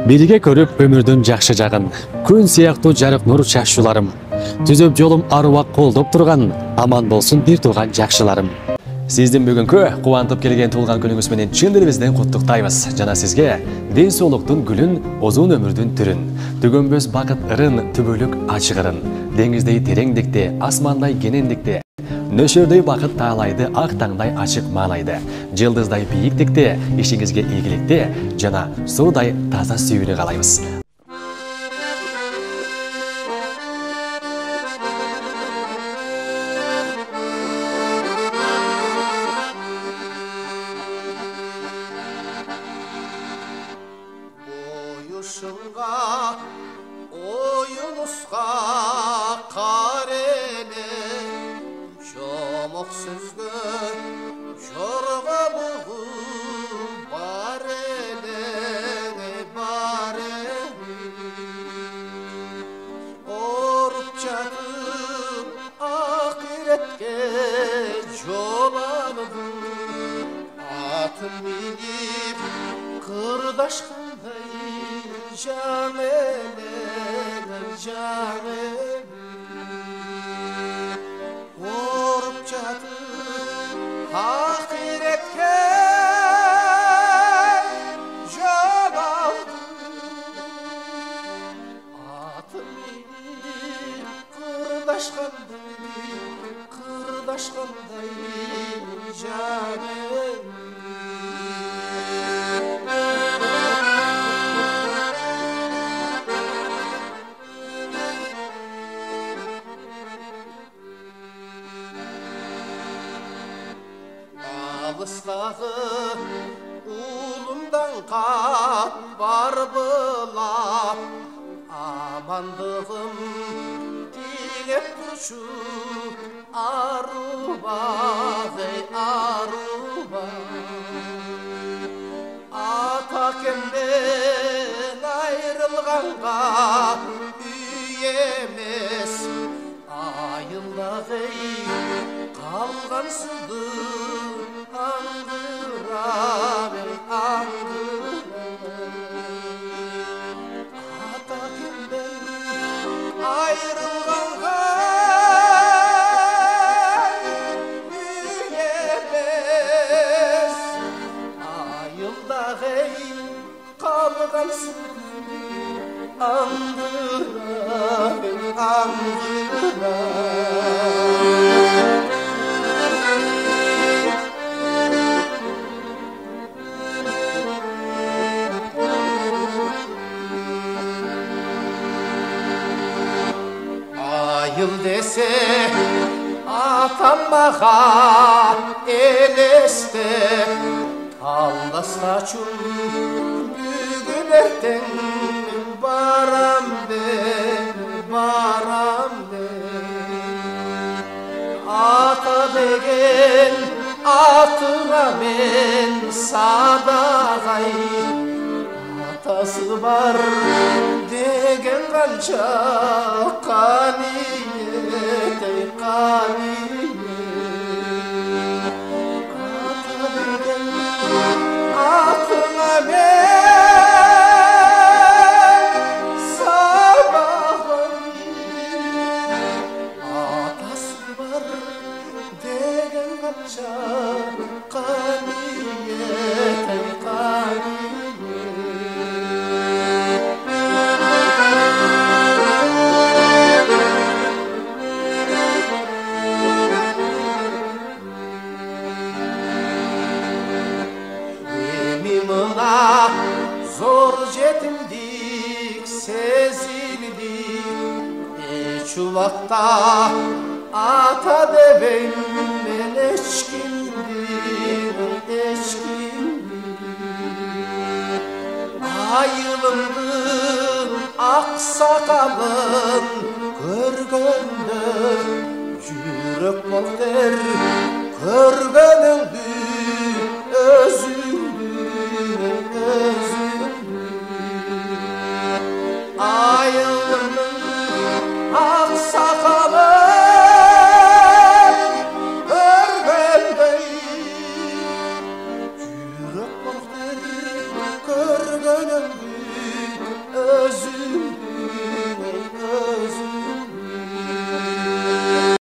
Birге көрүп өмүрдүн жакшы жагын, күн сыяктуу жарык нур чачууларым, түзөп жолум аруак колдоп турган, аман болсун бир тууган жакшыларым. Сиздин бүгүнкү кубантып келген туулган күнүңүз менен чын дилибизден куттуктайбыз. Жана сизге ден соолуктун гүлүн, озун өмүрдүн түрүн, түгөнбөс бакыт ырын, түбөлүк ачык ырын, деңиздей тереңдикте, асмандай кенендикте, нөшөрдөй бакыт таалайды, ак таңдай ачык маанайды, жылдыздай бийиктикте, ишиңизге ийгиликте, жана суудай таза сүйүүнү каалайбыз.